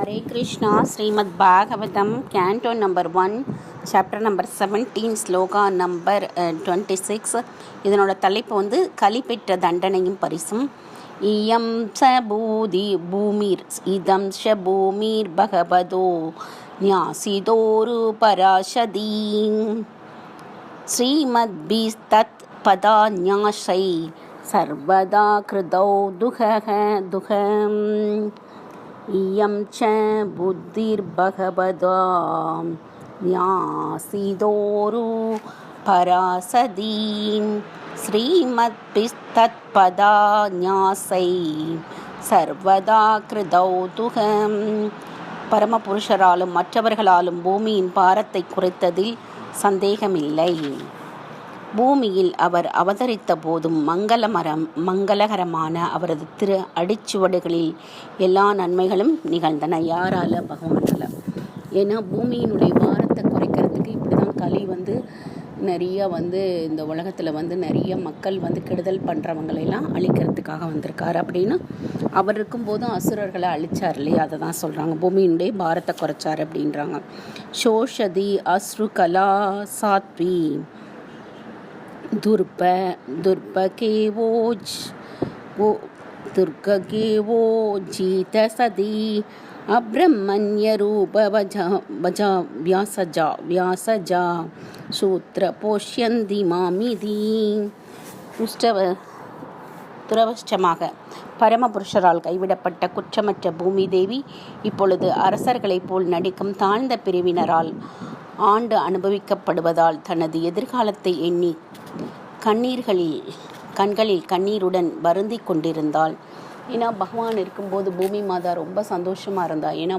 Hare Krishna, Srimad Bhagavatam, Canto number 1, chapter number 17, shloka number 26. இதனோட தலைப்பு வந்து கலிப்பெற்ற தண்டனையும் பரிசும். இயம் ச பூமிர் இதம் ஷ பூமிர் பகவதோ ஞாசிதோரு பராஷதீ ஸ்ரீமத்பிஸ்தத் பதாஞாஷை சர்வதா கிருதௌ துகம் இயம் ச புத்திர்பகவதா ஞாசிதோரு பராசதீம் ஸ்ரீமத்பிஸ்தத் பதா ஞாசை சர்வதா கிருதௌதுகம். பரமபுருஷராலும் மற்றவர்களாலும் பூமியின் பாரத்தை குறைத்ததில் சந்தேகமில்லை. பூமியில் அவர் அவதரித்த போதும் மங்களகரமான அவரது திரு அடிச்சுவடுகளில் எல்லா நன்மைகளும் நிகழ்ந்தன. யாரால? பகவானால. ஏன்னா பூமியினுடைய பாரத்தை குறைக்கிறதுக்கு இப்படி தான் கலி நிறைய இந்த உலகத்தில் நிறைய மக்கள் கெடுதல் பண்ணுறவங்களெல்லாம் அழிக்கிறதுக்காக வந்திருக்காரு அப்படின்னு அவர் இருக்கும்போதும் அசுரர்களை அழிச்சார் இல்லையா, அதை தான் சொல்கிறாங்க. பூமியினுடைய பாரத்தை குறைச்சார் அப்படின்றாங்க. சோஷதி அஸ்ரு கலா சாத்வி துர்கேவோ ஜீத சதி அப்ரமண்ய ரூப வியாசஜா சூத்ர போஷ்யந்தி மாமிதி. துரவஷ்டமாக பரமபுருஷரால் கைவிடப்பட்ட குற்றமற்ற பூமி தேவி இப்பொழுது அரசர்களைப் போல் நடிக்கும் தாழ்ந்த பிரிவினரால் ஆண்டு அனுபவிக்கப்படுவதால் தனது எதிர்காலத்தை எண்ணி கண்களில் கண்ணீருடன் வருந்தி கொண்டிருந்தாள். ஏன்னா பகவான் இருக்கும்போது பூமி மாதா ரொம்ப சந்தோஷமாக இருந்தாள். ஏன்னா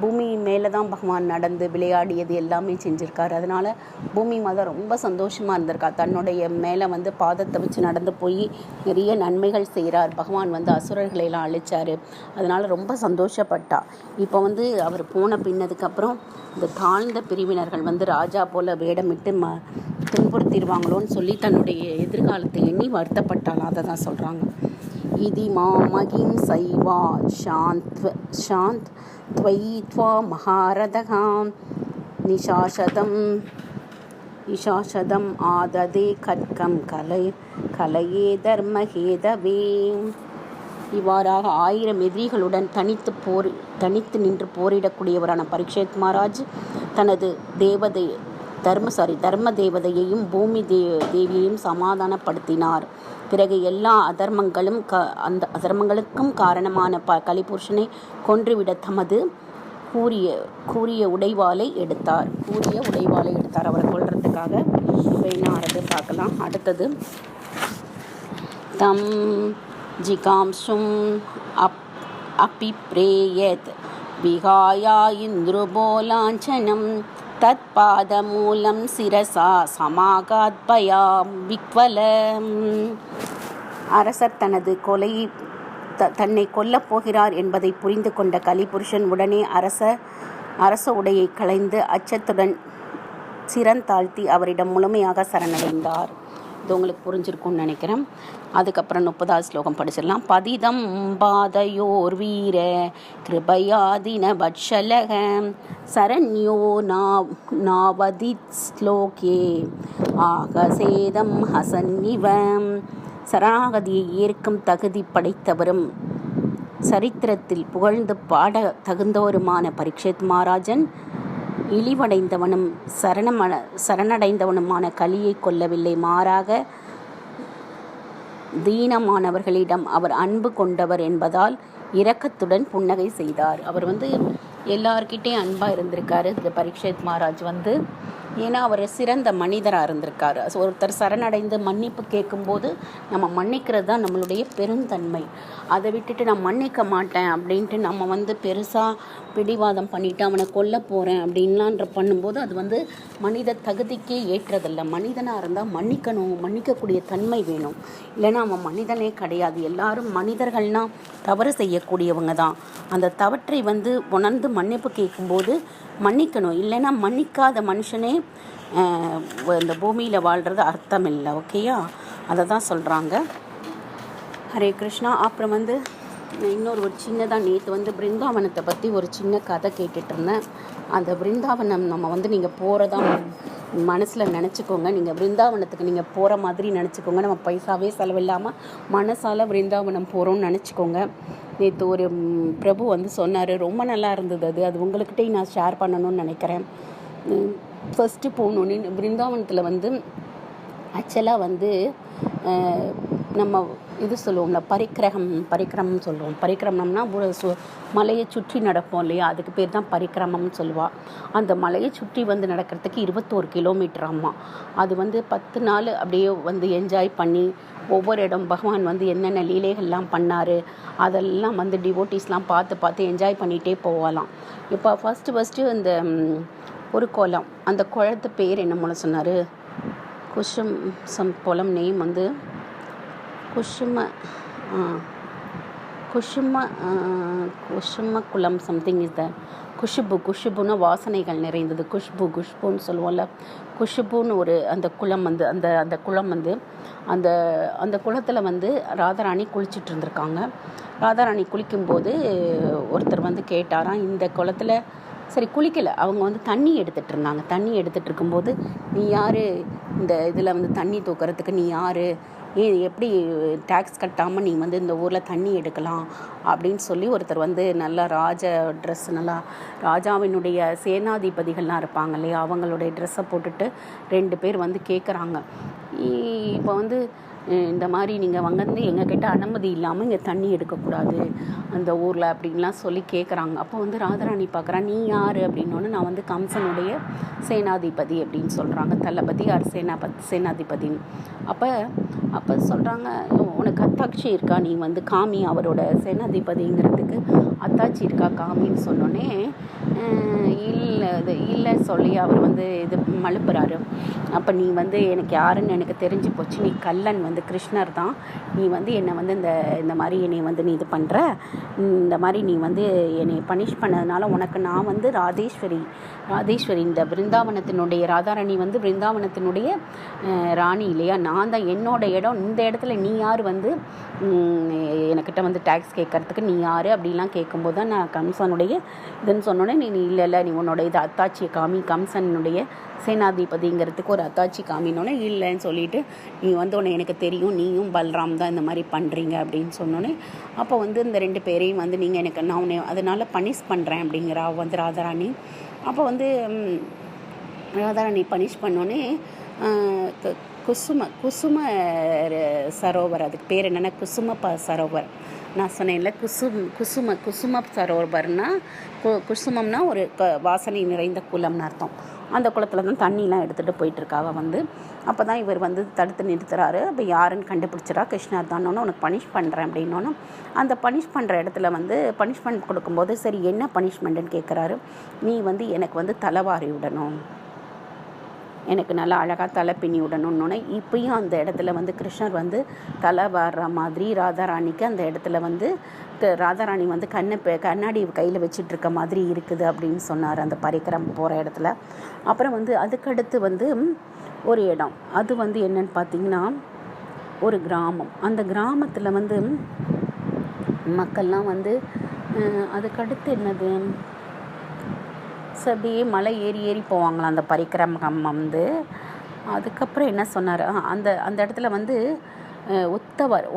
பூமி மேலே தான் பகவான் நடந்து விளையாடியது எல்லாமே செஞ்சுருக்காரு. அதனால் பூமி மாதா ரொம்ப சந்தோஷமாக இருந்திருக்கா. தன்னுடைய மேலே பாதத்தை வச்சு நடந்து போய் நிறைய நன்மைகள் செய்கிறார். பகவான் அசுரர்களெல்லாம் அழிச்சார். அதனால் ரொம்ப சந்தோஷப்பட்டா. இப்போ அவர் போன பின்னதுக்கப்புறம் இந்த தாழ்ந்த பிரிவினர்கள் ராஜா போல் வேடமிட்டு துன்புறுத்திடுவாங்களோன்னு சொல்லி தன்னுடைய எதிர்காலத்தை எண்ணி வருத்தப்பட்டாள். அதை தான் சொல்கிறாங்க. இதி மாமகிம் சைவா சாந்த் த்வயித்வா மகாரதகாம் நிஷாசதம் ஆததே கட்கம் கலையே தர்மஹேதவே. இவ்வாறாக 1000 எதிரிகளுடன் தனித்து நின்று போரிடக்கூடியவரான பரீட்சித் மகாராஜ் தனது தர்ம தேவதையையும் பூமி தேவியையும் சமாதானப்படுத்தினார். பிறகு எல்லா அந்த அதர்மங்களுக்கும் காரணமான கலிபுருஷனை கொன்றுவிட தமது கூறிய உடைவாளை எடுத்தார். அவரை கொல்றதுக்காக. இப்போ என்ன ஆறது பார்க்கலாம். அடுத்தது தம் ஜிகாம்சும் அபிப்ரேயத் விகாயா இந்திரபோலாஞ்சனம் தத் பாதமூலம் சிரசா சமாகாத்பயாம் விக்வலம். அரசர் தன்னை கொல்லப் போகிறார் என்பதை புரிந்து கொண்ட கலிபுருஷன் உடனே அரச உடையை களைந்து அச்சத்துடன் சிரந்தாழ்த்தி அவரிடம் முழுமையாக சரணடைந்தார். இது உங்களுக்கு புரிஞ்சிருக்கும்னு நினைக்கிறேன். அதுக்கப்புறம் 30வது ஸ்லோகம் படிச்சிடலாம். பதிதம் பாதையோர் வீர கிருபயாதின பட்சலக சரண்யோ நாவதி ஸ்லோகே ஆகசேதம் ஹசன்னிவம். சரணாகதியை ஏற்கும் தகுதி படைத்தவரும் சரித்திரத்தில் புகழ்ந்து பாட தகுந்தவருமான பரீட்சித் மகாராஜன் இழிவடைந்தவனும் சரணடைந்தவனுமான கலியை கொல்லவில்லை. மாறாக தீனமானவர்களிடம் அவர் அன்பு கொண்டவர் என்பதால் இரக்கத்துடன் புன்னகை செய்தார். அவர் எல்லார்கிட்டையும் அன்பாக இருந்திருக்காரு இந்த பரீட்சித் மகாராஜ். ஏன்னா அவர் சிறந்த மனிதராக இருந்திருக்காரு. ஒருத்தர் சரணடைந்து மன்னிப்பு கேட்கும்போது நம்ம மன்னிக்கிறது தான் நம்மளுடைய பெருந்தன்மை. அதை விட்டுட்டு நான் மன்னிக்க மாட்டேன் அப்படின்ட்டு நம்ம பெருசாக பிடிவாதம் பண்ணிவிட்டு அவனை கொல்ல போகிறேன் அப்படின்லாம் பண்ணும்போது அது மனித தகுதிக்கே ஏற்றதில்லை. மனிதனாக இருந்தால் மன்னிக்கக்கூடிய தன்மை வேணும். இல்லைன்னா அவன் மனிதனே கிடையாது. எல்லாரும் மனிதர்கள்னால் தவறு செய்யக்கூடியவங்க தான். அந்த தவற்றை உணர்ந்து மன்னிப்பு கேட்கும்போது மன்னிக்கணும். இல்லைன்னா மன்னிக்காத மனுஷனே இந்த பூமியில் வாழ்கிறது அர்த்தம் இல்லை. ஓகேயா? அதை தான் சொல்கிறாங்க. ஹரே கிருஷ்ணா. அப்புறம் இன்னொரு ஒரு சின்னதாக நேற்று வந்து பிருந்தாவனத்தை பற்றி ஒரு சின்ன கதை கேட்டுட்டு இருந்தேன். அந்த பிருந்தாவனம் நம்ம வந்து நீங்கள் போகிறதா மனசில் நினச்சிக்கோங்க. நீங்கள் பிருந்தாவனத்துக்கு நீங்கள் போகிற மாதிரி நினச்சிக்கோங்க. நம்ம பைசாவே செலவில்லாமல் மனசால் பிருந்தாவனம் போகிறோன்னு நினச்சிக்கோங்க. நேற்று ஒரு பிரபு வந்து சொன்னார், ரொம்ப நல்லா இருந்தது. அது உங்கள்கிட்டே நான் ஷேர் பண்ணணும்னு நினைக்கிறேன். ஃபஸ்ட்டு போகணுன்னு பிருந்தாவனத்தில் வந்து ஆக்சுவலாக வந்து நம்ம இது சொல்லுவோம்ல, பரிக்கிரமம் சொல்லுவோம். பரிக்கிரமம்னா மலையை சுற்றி நடப்போம் இல்லையா, அதுக்கு பேர் தான் பரிக்கிரமம்னு சொல்லுவாள். அந்த மலையை சுற்றி வந்து நடக்கிறதுக்கு 21 கிலோமீட்டர் அம்மா. அது வந்து 10 நாள் அப்படியே வந்து என்ஜாய் பண்ணி ஒவ்வொரு இடம் பகவான் வந்து என்னென்ன லீலைகள்லாம் பண்ணார் அதெல்லாம் வந்து டிவோட்டிஸ்லாம் பார்த்து என்ஜாய் பண்ணிகிட்டே போகலாம். இப்போ ஃபஸ்ட்டு இந்த ஒரு குளம், அந்த குளத்து பேர் என்ன மூலம் சொன்னார், குளம் நேம் வந்து குஷும குளம் சம்திங் இஸ் த குஷுபுன்னா வாசனைகள் நிறைந்தது. குஷ்புன்னு சொல்லுவோம்ல, குஷுபுன்னு ஒரு அந்த குளம் வந்து அந்த குளம் வந்து அந்த குளத்தில் வந்து ராதாராணி குளிச்சுட்டு இருந்திருக்காங்க. ராதாராணி குளிக்கும்போது ஒருத்தர் வந்து கேட்டாராம், இந்த குளத்தில் சரி குளிக்கலை, அவங்க வந்து தண்ணி எடுத்துகிட்டு இருந்தாங்க. தண்ணி எடுத்துகிட்டு இருக்கும்போது, நீ யார் இந்த இதில் வந்து தண்ணி தூக்கிறதுக்கு, நீ யார், எப்படி டேக்ஸ் கட்டாமல் நீ வந்து இந்த ஊரில் தண்ணி எடுக்கலாம் அப்படின்னு சொல்லி ஒருத்தர் வந்து நல்லா ட்ரெஸ், நல்லா ராஜாவினுடைய சேனாதிபதிகள்லாம் இருப்பாங்க இல்லையா, அவங்களுடைய ட்ரெஸ்ஸை போட்டுட்டு 2 பேர் வந்து கேட்குறாங்க, இப்போ வந்து இந்த மாதிரி நீங்கள் வந்து எங்ககிட்ட அனுமதி இல்லாமல் இங்கே தண்ணி எடுக்கக்கூடாது அந்த ஊரில் அப்படின்லாம் சொல்லி கேட்குறாங்க. அப்போ வந்து ராதாராணி பார்க்குறா, நீ யார் அப்படின்னோன்னு, நான் வந்து கம்சனுடைய சேனாதிபதி அப்படின்னு சொல்கிறாங்க. தளபதி ஆர் சேனாதிபதின்னு. அப்போ சொல்கிறாங்க, உனக்கு அத்தாட்சி இருக்கா, நீ வந்து காமி, அவரோட சேனாதிபதிங்கிறதுக்கு அத்தாட்சி இருக்கா காமின்னு சொன்னோன்னே, இல்லை சொல்லி அவர் வந்து இது மழுப்புறாரு. அப்போ நீ வந்து எனக்கு யாருன்னு எனக்கு தெரிஞ்சு போச்சு, நீ கல்லன் வந்து கிருஷ்ணர் தான், நீ வந்து என்னை வந்து இந்த மாதிரி என்னை வந்து நீ இது பண்ணுற, இந்த மாதிரி நீ வந்து என்னை பனிஷ் பண்ணதுனால உனக்கு நான் வந்து ராதேஸ்வரி இந்த பிருந்தாவனத்தினுடைய ராதாராணி வந்து பிருந்தாவனத்தினுடைய ராணி இல்லையா, நான் தான், என்னோட இடம் இந்த இடத்துல நீ யார் வந்து என்கிட்ட வந்து டேக்ஸ் கேட்கறதுக்கு நீ யார் அப்படிலாம் கேட்கும்போது தான் நான் கம்சனுடைய இதுன்னு சொன்னோன்னே, நீ இல்லை நீ உன்னோட இது அத்தாட்சியை காமி, கம்சனுடைய சேனாதிபதிங்கிறதுக்கு ஒரு அத்தாட்சி காமினோன்னே இல்லைன்னு சொல்லிட்டு, நீ வந்து உன்னை எனக்கு தெரியும், நீயும் பல்ராம் தான் இந்த மாதிரி பண்ணுறீங்க அப்படின்னு சொன்னோன்னே, அப்போ வந்து இந்த 2 பேரையும் வந்து நீங்கள் எனக்கு நான் உன்னை அதனால் பனிஷ் பண்ணுறேன் அப்படிங்கிறா வந்து ராதாராணி. அப்போ வந்து ராதாராணி பனிஷ் பண்ணோன்னே குசும சரோவர், அதுக்கு பேர் என்னென்னா குசும சரோவர். நான் சொன்னேன்ல, குசும சரோவர்னா குசுமம்னா ஒரு வாசனை நிறைந்த குளம்னு அர்த்தம். அந்த குளத்தில் தான் தண்ணிலாம் எடுத்துகிட்டு போயிட்டுருக்காங்க வந்து. அப்போ தான் இவர் வந்து தடுத்து நிறுத்துறாரு. அப்போ யாருன்னு கண்டுபிடிச்சிடா, கிருஷ்ணர் தானோன்னு உனக்கு பனிஷ் பண்ணுறேன் அப்படின்னோன்னு, அந்த பனிஷ் பண்ணுற இடத்துல வந்து பனிஷ்மெண்ட் கொடுக்கும்போது, சரி என்ன பனிஷ்மெண்ட்டுன்னு கேட்குறாரு. நீ வந்து எனக்கு வந்து தலைவாரி விடணும், எனக்கு நல்லா அழகாக தலை பின்னி விடணுன்னொன்னே, இப்பயும் அந்த இடத்துல வந்து கிருஷ்ணர் வந்து தலை வர்ற மாதிரி ராதாராணிக்கு அந்த இடத்துல வந்து ராதாராணி வந்து கண்ணாடி கையில் வச்சிட்ருக்க மாதிரி இருக்குது அப்படின்னு சொன்னார் அந்த பரிக்கிரம் போகிற இடத்துல. அப்புறம் வந்து அதுக்கடுத்து வந்து ஒரு இடம், அது வந்து என்னன்னு பார்த்திங்கன்னா ஒரு கிராமம். அந்த கிராமத்தில் வந்து மக்கள்லாம் வந்து அதுக்கடுத்து என்னது, அப்படியே மலை ஏறி போவாங்களாம் அந்த பரிக்கிரமம் வந்து. அதுக்கப்புறம் என்ன சொன்னார், அந்த இடத்துல வந்து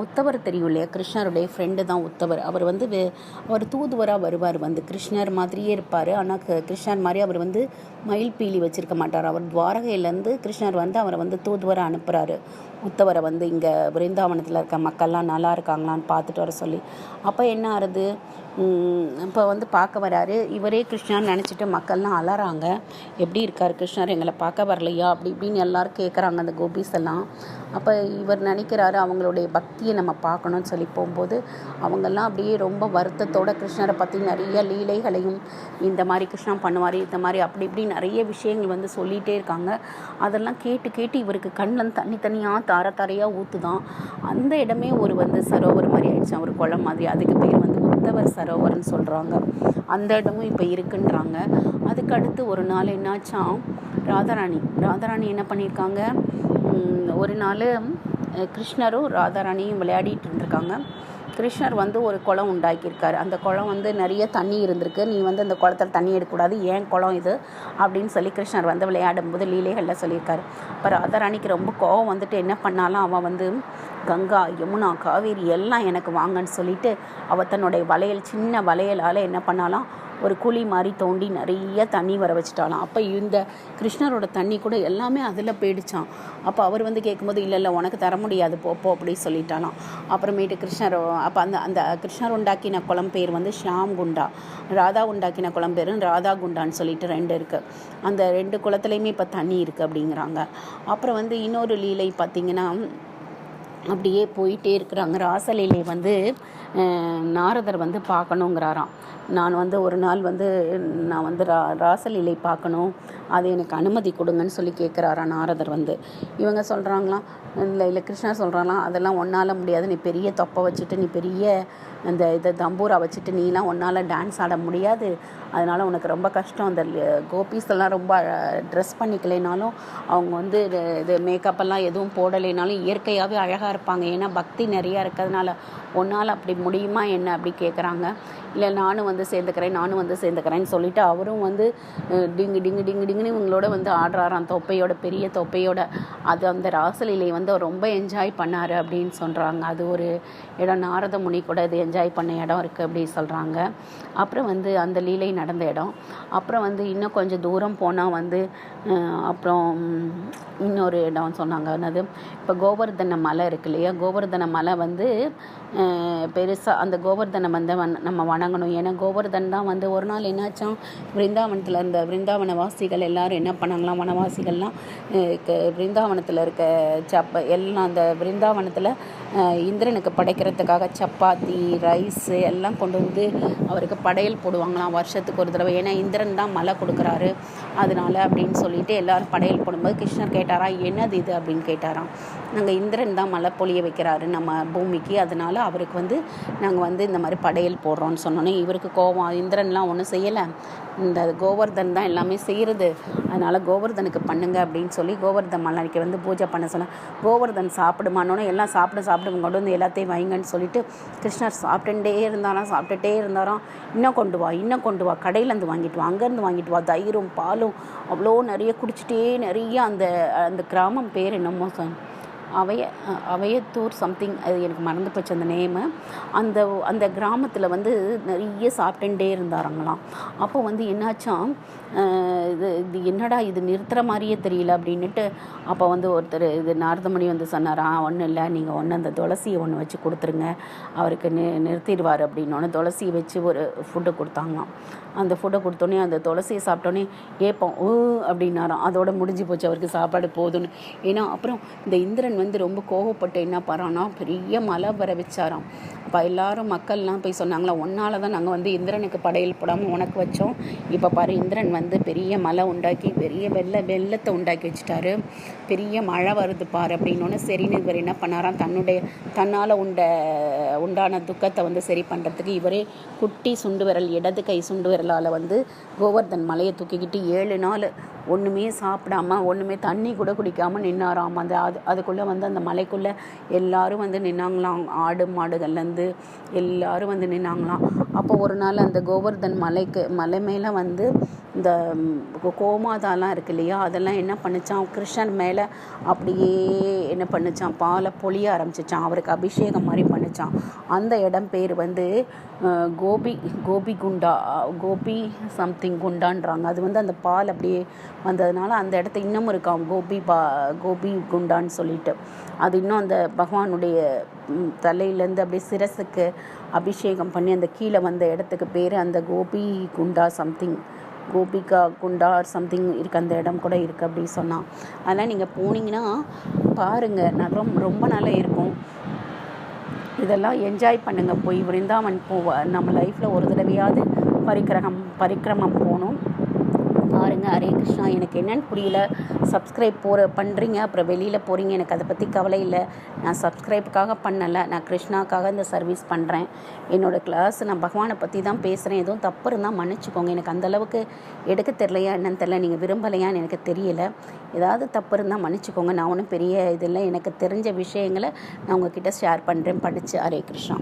உத்தவர் தெரியும் இல்லையா, கிருஷ்ணருடைய ஃப்ரெண்டு தான் உத்தவர். அவர் வந்து அவர் தூதுவராக வருவார், வந்து கிருஷ்ணர் மாதிரியே இருப்பார். ஆனால் கிருஷ்ணர் மாதிரி அவர் வந்து மயில் பீலி வச்சுருக்க மாட்டார். அவர் துவாரகையிலேருந்து கிருஷ்ணர் வந்து அவரை வந்து தூதுவராக அனுப்புகிறாரு, உத்தவரை வந்து இங்கே பிருந்தாவனத்தில் இருக்க மக்கள்லாம் நல்லா இருக்காங்களான்னு பார்த்துட்டு வர சொல்லி. அப்போ என்ன ஆகுது, இப்போ வந்து பார்க்க வராரு, இவரே கிருஷ்ணர் நினச்சிட்டு மக்கள்லாம் அலறாங்க, எப்படி இருக்கார் கிருஷ்ணர், எங்களை பார்க்க வரலையா அப்படி இப்படின்னு எல்லோரும் கேட்குறாங்க அந்த கோபிஸ் எல்லாம். அப்போ இவர் நினைக்கிறாரு அவங்களுடைய பக்தியை நம்ம பார்க்கணுன்னு சொல்லி போகும்போது, அவங்கெல்லாம் அப்படியே ரொம்ப வருத்தத்தோட கிருஷ்ணரை பற்றி நிறைய லீலைகளையும், இந்த மாதிரி கிருஷ்ணன் பண்ணுவார், இந்த மாதிரி அப்படி இப்படி நிறைய விஷயங்கள் வந்து சொல்லிகிட்டே இருக்காங்க. அதெல்லாம் கேட்டு இவருக்கு கண்ணில் தனியாக தாரையாக ஊற்றுதான். அந்த இடமே ஒரு வந்து சரோவர் மாதிரி ஆயிடுச்சு, ஒரு குளம் மாதிரி. அதுக்கு பேர் வந்து உத்தவர் சரோவர்னு சொல்கிறாங்க. அந்த இடமும் இப்போ இருக்குன்றாங்க. அதுக்கு அடுத்து ஒரு நாள் என்னாச்சாம், ராதாராணி என்ன பண்ணியிருக்காங்க, ஒரு நாள் கிருஷ்ணரும் ராதாராணியும் விளையாடிட்டு இருந்திருக்காங்க. கிருஷ்ணர் வந்து ஒரு குளம் உண்டாக்கியிருக்காரு. அந்த குளம் வந்து நிறைய தண்ணி இருந்திருக்கு. நீ வந்து அந்த குளத்தில் தண்ணி எடுக்கக்கூடாது, ஏன் குளம் இது அப்படின்னு சொல்லி கிருஷ்ணர் வந்து விளையாடும்போது லீலைகளில் சொல்லியிருக்காரு. இப்போ ராதாராணிக்கு ரொம்ப கோவம் வந்துட்டு என்ன பண்ணாலும் அவன் வந்து கங்கா, யமுனா, காவேரி எல்லாம் எனக்கு வாங்கன்னு சொல்லிட்டு அவள் தன்னுடைய வளையல், சின்ன வளையலால் என்ன பண்ணாலாம், ஒரு குழி மாதிரி தோண்டி நிறைய தண்ணி வர வச்சுட்டாலாம். அப்போ இந்த கிருஷ்ணரோட தண்ணி கூட எல்லாமே அதில் போயிடுச்சான். அப்போ அவர் வந்து கேட்கும்போது இல்லை உனக்கு தர முடியாது, போ அப்படி சொல்லிட்டாலாம். அப்புறமேட்டு கிருஷ்ணர் அப்போ அந்த அந்த கிருஷ்ணர் உண்டாக்கின குளம் பேர் வந்து ஷியாம் குண்டா, ராதா உண்டாக்கின குளம் பேரும் ராதா குண்டான்னு சொல்லிட்டு 2 இருக்குது. அந்த 2 குளத்துலேயுமே இப்போ தண்ணி இருக்குது அப்படிங்கிறாங்க. அப்புறம் வந்து இன்னொரு லீலை பார்த்திங்கன்னா, அப்படியே போயிட்டே இருக்கிறாங்க. ராசலீலை வந்து நாரதர் வந்து பார்க்கணுங்கிறாராம். நான் வந்து ஒரு நாள் வந்து நான் வந்து ராசலீலை பார்க்கணும், அது எனக்கு அனுமதி கொடுங்கன்னு சொல்லி கேட்குறாராம் நாரதர் வந்து. இவங்க சொல்கிறாங்களாம், இல்லை கிருஷ்ணர் சொல்கிறாங்களாம், அதெல்லாம் ஒன்றால் முடியாது, நீ பெரிய தொப்பை வச்சுட்டு, நீ பெரிய அந்த இதை தம்பூரா வச்சுட்டு நீலாம் ஒன்றால் டான்ஸ் ஆட முடியாது, அதனால் உனக்கு ரொம்ப கஷ்டம். அந்த கோபீஸ் எல்லாம் ரொம்ப ட்ரெஸ் பண்ணிக்கலைனாலும், அவங்க வந்து இது மேக்கப்பெல்லாம் எதுவும் போடலைனாலும் இயற்கையாகவே அழகாக இருப்பாங்க, ஏன்னா பக்தி நிறையா இருக்கிறதுனால ஒன்றால் அப்படி முடியுமா என்ன அப்படி கேட்குறாங்க. இல்லை நானும் வந்து சேர்ந்துக்கிறேன்னு சொல்லிவிட்டு அவரும் வந்து டிங்கு டிங்கு டிங்கு டிங்குன்னு இவங்களோட வந்து ஆடுறாராம், தொப்பையோட, பெரிய தொப்பையோட. அது அந்த ராசலீலை வந்து அவர் ரொம்ப என்ஜாய் பண்ணார் அப்படின்னு சொல்கிறாங்க. அது ஒரு இடம், நாரத முனி கூட இது என்ஜாய் பண்ண இடம் இருக்குது அப்படி சொல்கிறாங்க. அப்புறம் வந்து அந்த லீலை நடந்த இடம். அப்புறம் வந்து இன்னும் கொஞ்சம் தூரம் போனால் வந்து அப்புறம் இன்னொரு இடம் சொன்னாங்க. என்னது, இப்போ கோவர்தன மலை இருக்கு இல்லையா, கோவர்தன மலை வந்து பெருசாக, அந்த கோவர்தனை வந்து நம்ம வணங்கணும். ஏன்னா கோவர்தன் தான் வந்து ஒரு நாள் என்னாச்சும், விருந்தாவனத்தில் இருந்த விருந்தாவன வாசிகள் எல்லோரும் என்ன பண்ணாங்களாம், வனவாசிகள்லாம் விருந்தாவனத்தில் இருக்க எல்லாம் அந்த விருந்தாவனத்தில் இந்திரனுக்கு படைக்கிறதுக்காக சப்பாத்தி, ரைஸு எல்லாம் கொண்டு வந்து அவருக்கு படையல் போடுவாங்களாம் வருஷத்துக்கு ஒரு தடவை. ஏன்னா இந்திரன் தான் மழை கொடுக்குறாரு அதனால் அப்படின்னு சொல்லிட்டு எல்லோரும் படையல் போடும்போது கிருஷ்ணர் கேட்டாராம், என்னது இது அப்படின்னு கேட்டாராம். நாங்கள் இந்திரன் தான் மழை பொழிய வைக்கிறாரு நம்ம பூமிக்கு, அதனால் அவருக்கு வந்து நாங்கள் வந்து இந்த மாதிரி படையல் போடுறோன்னு சொன்னோன்னே இவருக்கு கோபம், இந்திரன்லாம் ஒன்றும் செய்யலை, இந்த கோவர்தன் தான் எல்லாமே செய்கிறது, அதனால் கோவர்தனுக்கு பண்ணுங்க அப்படின்னு சொல்லி கோவர்தன் மலைக்கு வந்து பூஜை பண்ண சொன்னேன். கோவர்தன் சாப்பிடுமானோன்னு எல்லாம் சாப்பிடு கொண்டு வந்து எல்லாத்தையும் வைங்கன்னு சொல்லிட்டு கிருஷ்ணர் சாப்பிட்டுட்டே இருந்தாராம். இன்னும் கொண்டு வா, கடையிலேருந்து வாங்கிட்டு வா, அங்கேருந்து வாங்கிட்டு வா, தயிரும் பாலும் அவ்வளோ நிறைய குடிச்சிட்டே, நிறைய அந்த கிராமம் பேர் என்னமோ அவையத்தூர் சம்திங், அது எனக்கு மறந்து போச்சு அந்த நேமு. அந்த கிராமத்தில் வந்து நிறைய சாப்பிட்டுட்டே இருந்தாராங்களாம். அப்போ வந்து என்னாச்சாம், இது என்னடா இது நிறுத்துகிற மாதிரியே தெரியல அப்படின்ட்டு அப்போ வந்து ஒருத்தர் இது நாரதமுனி வந்து சொன்னாராம், ஒன்றும் இல்லை, நீங்கள் அந்த துளசியை ஒன்று வச்சு கொடுத்துருங்க, அவருக்கு நிறுத்திடுவார் அப்படின்னோடனே துளசியை வச்சு ஒரு ஃபுட்டு கொடுத்தாங்களாம். அந்த ஃபுட்டை கொடுத்தோன்னே அந்த துளசியை சாப்பிட்டோன்னே ஏப்போம் அப்படின்னாராம். அதோட முடிஞ்சு போச்சு, அவருக்கு சாப்பாடு போதும்னு. ஏன்னா அப்புறம் இந்த இந்திரன் வந்து ரொம்ப கோவப்பட்டு என்ன பாரானா, பெரிய மழை வர வச்சாராம். அப்போ எல்லாரும் மக்கள்லாம் போய் சொன்னாங்களா, ஒன்றால் தான் நாங்கள் வந்து இந்திரனுக்கு படையல் போடாமல் உனக்கு வச்சோம், இப்போ பாரு இந்திரன் வந்து பெரிய மழை உண்டாக்கி பெரிய வெள்ளத்தை உண்டாக்கி வச்சுட்டாரு, பெரிய மழை வருது பாரு அப்படின்னோன்னு சரின்னு இவர் என்ன பண்ணாராம், தன்னால் உண்டான துக்கத்தை வந்து சரி பண்ணுறதுக்கு இவரே குட்டி சுண்டு விரல், இடது கை சுண்டு விரலால் வந்து கோவர்தன் மலையை தூக்கிக்கிட்டு 7 நாள் ஒன்றுமே சாப்பிடாம, ஒன்றுமே தண்ணி கூட குடிக்காமல் நின்னாராம். அதுக்குள்ளே வந்து அந்த மலைக்குள்ளே எல்லாரும் வந்து நின்னாங்களாம், ஆடு மாடுகள்லேருந்து எல்லாரும் வந்து நின்னாங்களாம். அப்போ ஒரு நாள் அந்த கோவர்தன் மலை மேலே வந்து இந்த கோமாதாலாம் இருக்கு இல்லையா, அதெல்லாம் என்ன பண்ணிச்சான், கிருஷ்ணன் மேலே அப்படியே என்ன பண்ணிச்சான், பாலை பொழிய ஆரம்பிச்சிச்சான், அவருக்கு அபிஷேகம் மாதிரி பண்ணிச்சான். அந்த இடம் பேர் வந்து கோபி குண்டா, கோபி சம்திங் குண்டான்றாங்க. அது வந்து அந்த பால் அப்படியே வந்ததுனால அந்த இடத்த இன்னமும் இருக்கான் கோபி குண்டான்னு சொல்லிட்டு. அது இன்னும் அந்த பகவானுடைய தலையிலேருந்து அப்படியே சிரசுக்கு அபிஷேகம் பண்ணி அந்த கீழே வந்த இடத்துக்கு பேர் அந்த கோபி குண்டா சம்திங், கோபிகா குண்டா சம்திங் இருக்குது, அந்த இடம் கூட இருக்குது அப்படி சொன்னான். அதனால் நீங்கள் போனீங்கன்னா பாருங்கள், ரொம்ப நல்லா இருக்கும். இதெல்லாம் என்ஜாய் பண்ணுங்கள், போய் விருந்தாவன் நம்ம லைஃப்பில் ஒரு தடவையாவது பரிக்கிரமம் போகணும். பாருங்கள். ஹரே கிருஷ்ணா. எனக்கு என்னென்னு புரியல, சப்ஸ்கிரைப் பண்ணுறீங்க, அப்புறம் வெளியில் போகிறீங்க, எனக்கு அதை பற்றி கவலை இல்லை. நான் சப்ஸ்கிரைப்புக்காக பண்ணலை, நான் கிருஷ்ணாக்காக இந்த சர்வீஸ் பண்ணுறேன். என்னோடய கிளாஸ் நான் பகவானை பற்றி தான் பேசுகிறேன். எதுவும் தப்பு இருந்தால் மன்னிச்சுக்கோங்க. எனக்கு அந்தளவுக்கு எடுக்க தெரியலையா என்னன்னு தெரியல, நீங்கள் விரும்பலையான்னு எனக்கு தெரியலை. ஏதாவது தப்பு இருந்தால் மன்னிச்சுக்கோங்க. நான் ஒன்றும் பெரிய இதில் எனக்கு தெரிஞ்ச விஷயங்களை நான் உங்ககிட்ட ஷேர் பண்ணுறேன் படித்து. ஹரே கிருஷ்ணா.